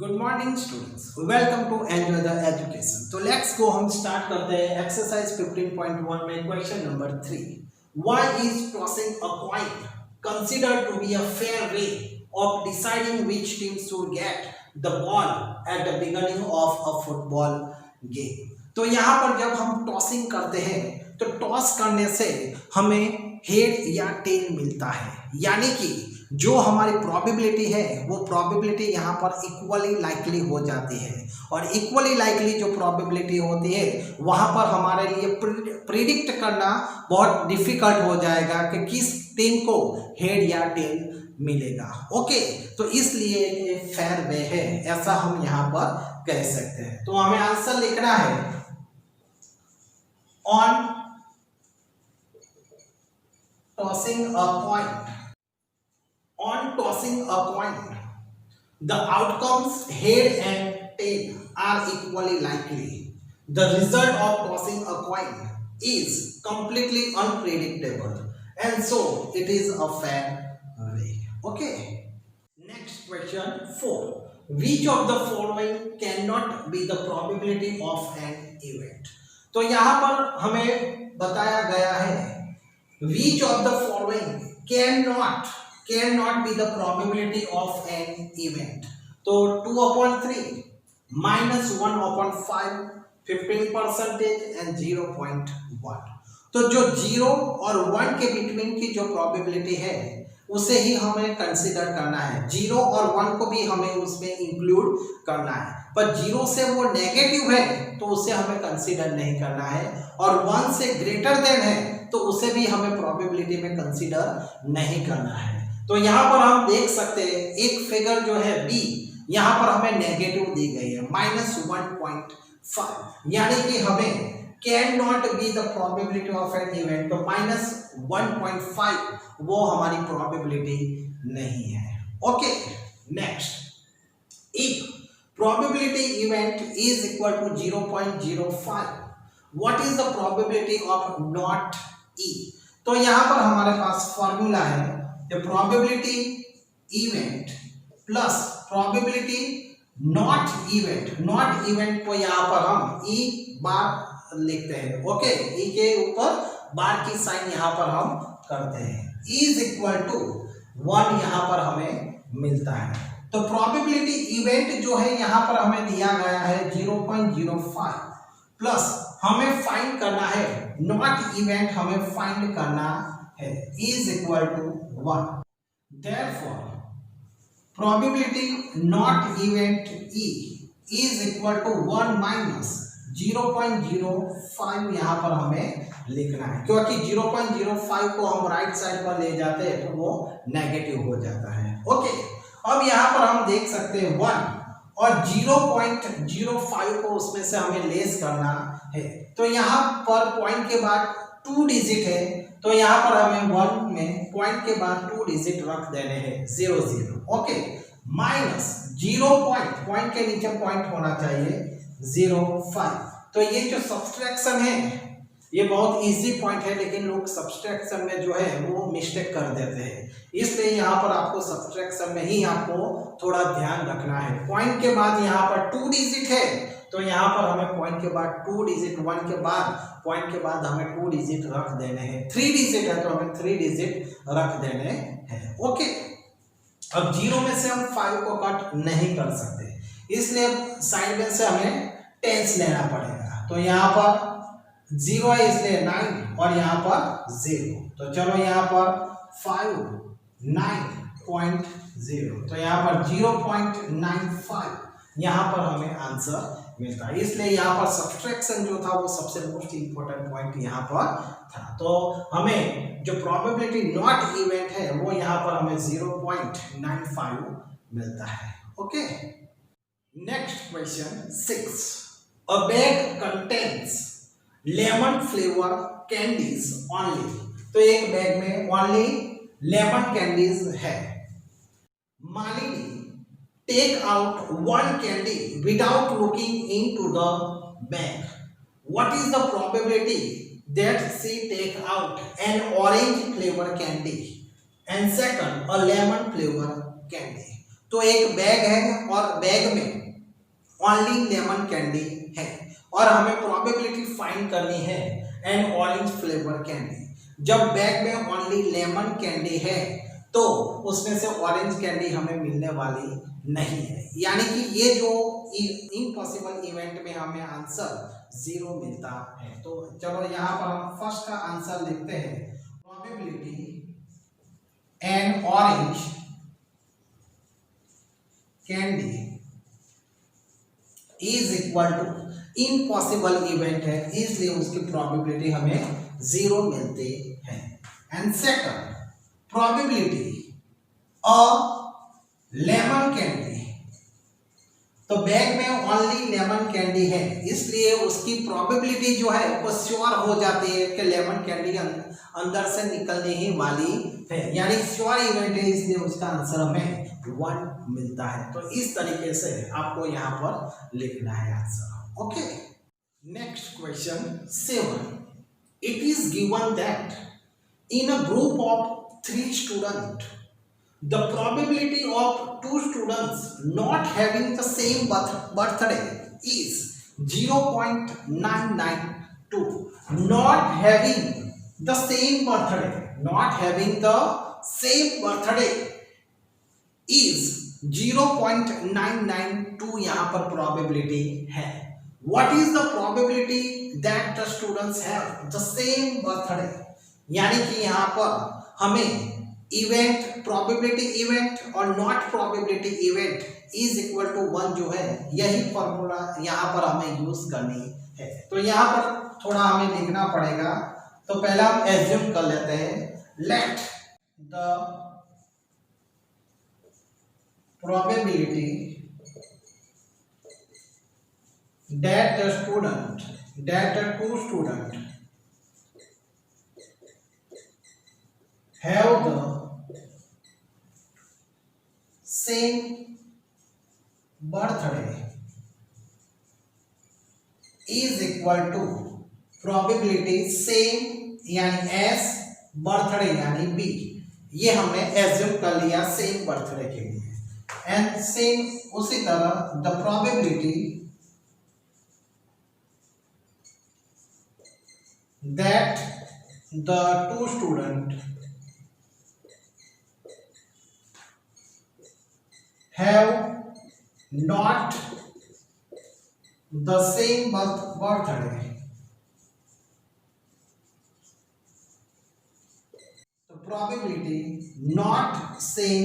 Good morning students, welcome to enjoy the education. तो let's go, हम start करते हैं एक्सरसाइज 15.1 में question number 3। Why is tossing a coin considered to be a fair way of deciding which team should get the ball at the beginning of a football game. तो यहाँ पर जब हम tossing करते हैं तो टॉस करने से हमें हेड या टेल मिलता है, यानी कि जो हमारी प्रोबेबिलिटी है वो प्रोबेबिलिटी यहाँ पर इक्वली लाइकली हो जाती है। और इक्वली लाइकली जो प्रोबेबिलिटी होती है वहाँ पर हमारे लिए प्रिडिक्ट करना बहुत डिफिकल्ट हो जाएगा कि किस टीम को हेड या टेल मिलेगा। ओके, तो इसलिए ये फेयर वे है, ऐसा हम यहाँ पर कह सकते हैं। तो हमें आंसर लिखना है on tossing a coin. On tossing a coin, the outcomes head and tail are equally likely. The result of tossing a coin is completely unpredictable, and so it is a fair way. Okay. Next question 4. Which of the following cannot be the probability of an event? तो यहाँ पर हमें बताया गया है which of the following cannot be the probability of an event. तो 2/3 -1/5 15% and 0.1। तो जो 0 और 1 के बिटवीन की जो प्रोबेबिलिटी है उसे ही हमें कंसीडर करना है। 0 और 1 को भी हमें उसमें इंक्लूड करना है, पर 0 से वो नेगेटिव है तो उसे हमें कंसीडर नहीं करना है, और 1 से ग्रेटर देन है तो उसे भी हमें प्रोबेबिलिटी में कंसीडर नहीं करना है। तो यहाँ पर हम देख सकते हैं एक फिगर जो है बी, यहाँ पर हमें नेगेटिव दी गई है -1.5, यानी कि हमें can not be the probability of an event. तो -1.5 वो हमारी प्रोबेबिलिटी नहीं है। Okay, next, if probability event is equal to 0.05, what is the probability of not E. तो यहाँ पर हमारे पास फॉर्मूला है probability event plus probability not event. Not event को यहाँ पर हम ई बार लिखते हैं। ओके, ई के ऊपर बार की साइन यहाँ पर हम करते हैं। इज इक्वल टू 1 यहाँ पर हमें मिलता है। तो प्रोबेबिलिटी इवेंट जो है यहाँ पर हमें दिया गया है 0.05 प्लस हमें फाइंड करना है नॉट इवेंट, हमें फाइंड करना है is equal to 1। Therefore, probability not event E is equal to 1 minus 0.05 यहाँ पर हमें लिखना है, क्योंकि 0.05 को हम राइट साइड पर ले जाते हैं तो वो नेगेटिव हो जाता है। ओके, अब यहाँ पर हम देख सकते हैं 1 और 0.05 को उसमें से हमें लेस करना है। तो यहाँ पर पॉइंट के बाद 2 डिजिट है, तो यहाँ पर हमें 1 में पॉइंट के बाद 2 डिजिट रख देने हैं 0 0। ओके, माइनस 0 पॉइंट के नीचे पॉइंट होना चाहिए 0.5। तो ये जो सब्सट्रैक्शन है ये बहुत इजी पॉइंट है, लेकिन लोग सब्सट्रैक्शन में जो है वो मिस्टेक कर देते हैं, इसलिए यहाँ पर आपको सब्सट्रैक्शन में ही आपको थोड़ा ध्यान रखना है। पॉइंट के बाद यहाँ पर 2 डिजिट है, तो यहाँ पर हमें पॉइंट के बाद 2 डिजिट, 1 के बाद पॉइंट के बाद हमें 2 डिजिट रख देने हैं। 3 डिजिट है तो हमें 3 डिजिट रख देने हैं। ओके, अब 0 में से हम 5 को कट नहीं कर सकते, इसलिए साइड में से हमें टेंस लेना पड़ेगा। तो यहाँ पर 0 है इसलिए 9 और यहाँ पर 0, तो चलो यहाँ पर 5 9.0, तो यहाँ पर 0.95 यहाँ पर हमें आंसर मिलता है। इसलिए यहाँ पर सब्सट्रैक्शन जो था वो सबसे मोस्ट इंपोर्टेंट पॉइंट यहाँ पर था। तो हमें जो प्रोबेबिलिटी नॉट इवेंट है वो यहाँ पर हमें 0.95 मिलता है। Okay, next question 6। अ bag contains lemon flavour candies only. तो एक बैग में ओनली लेमन कैंडीज है। Malini take out one candy without looking into the bag. What is the probability that she take out an orange flavor candy and second a lemon flavor candy? तो एक bag है और bag में only lemon candy है और हमें probability find करनी है एंड ऑरेंज फ्लेवर कैंडी। जब बैग में ओनली लेमन कैंडी है तो उसमें से ऑरेंज कैंडी हमें मिलने वाली नहीं है, यानी कि ये जो इम्पॉसिबल इवेंट में हमें आंसर 0 मिलता है। तो चलो यहाँ पर हम फर्स्ट का आंसर लिखते हैं, probability an orange candy is equal to impossible event है, इसलिए उसकी प्रोबेबिलिटी हमें 0 मिलती है। And second, probability a lemon candy, तो बैग में ओनली लेमन कैंडी है, इसलिए उसकी प्रोबेबिलिटी जो है वो श्योर हो जाती है कि लेमन कैंडी अंदर से निकलने ही वाली है, यानी श्योर इवेंट है, इसलिए उसका आंसर हमें 1 मिलता है। तो इस तरीके से आपको यहाँ पर लिखना है answer. Okay, next question 7, it is given that in a group of 3 students, the probability of 2 students not having the same birthday is 0.992. Not having the same birthday, not having the same birthday is 0.992 यहाँ पर probability है। What is the probability that the students have the same birthday? यानी कि यहाँ पर हमें event, probability event और not probability event is equal to 1 जो है, यही फॉर्मूला यहाँ पर हमें यूज करनी है। तो यहाँ पर थोड़ा हमें लिखना पड़ेगा। तो पहला हम एज्यूम कर लेते हैं, let the probability that the student, that the 2 student have the same birthday is equal to probability same यानी S, बर्थडे यानी B, ये हमने एज्यूम कर लिया सेम बर्थडे के लिए। एंड सेम उसी तरह the probability that the 2 student have not the same birthday, तो प्रोबेबिलिटी नॉट सेम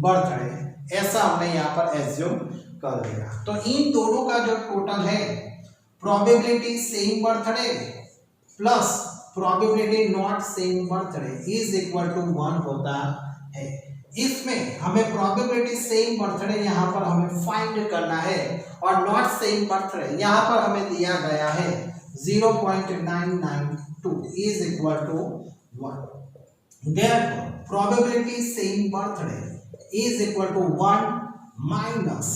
बर्थडे ऐसा हमने यहाँ पर एज्यूम कर लिया। तो इन दोनों का जो टोटल है, probability same birthday plus probability not same birthday is equal to 1 होता है। इसमें हमें प्रोबेबिलिटी सेम बर्थडे यहाँ पर हमें फाइंड करना है और नॉट सेम बर्थडे यहाँ पर हमें दिया गया है 0.992 is equal to 1। Therefore, probability same birthday is equal to 1 minus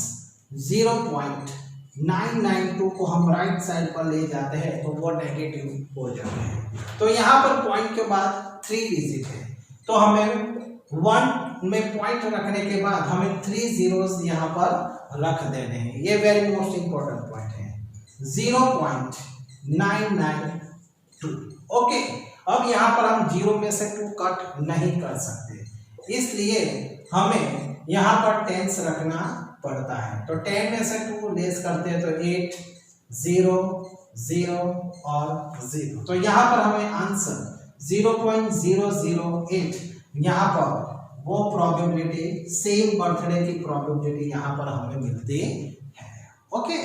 0.992 को हम राइट साइड पर ले जाते हैं तो वो नेगेटिव हो जाते हैं। तो यहाँ पर पॉइंट के बाद 3 डिजिट है, तो हमें 1 में पॉइंट रखने के बाद हमें 3 zeros यहाँ पर रख देने हैं। ये वेरी मोस्ट इंपॉर्टेंट पॉइंट है, 0.992। ओके, अब यहाँ पर हम 0 में से 2 कट नहीं कर सकते, इसलिए हमें यहाँ पर 10s रखना पड़ता है। तो 10 में से 2 लेस करते हैं तो 8, 0, 0 और 0। तो यहाँ पर हमें आंसर 0.008 यहाँ पर वो प्रोबेबिलिटी सेम बर्थडे की प्रोबेबिलिटी यहाँ पर हमें मिलती है। ओके।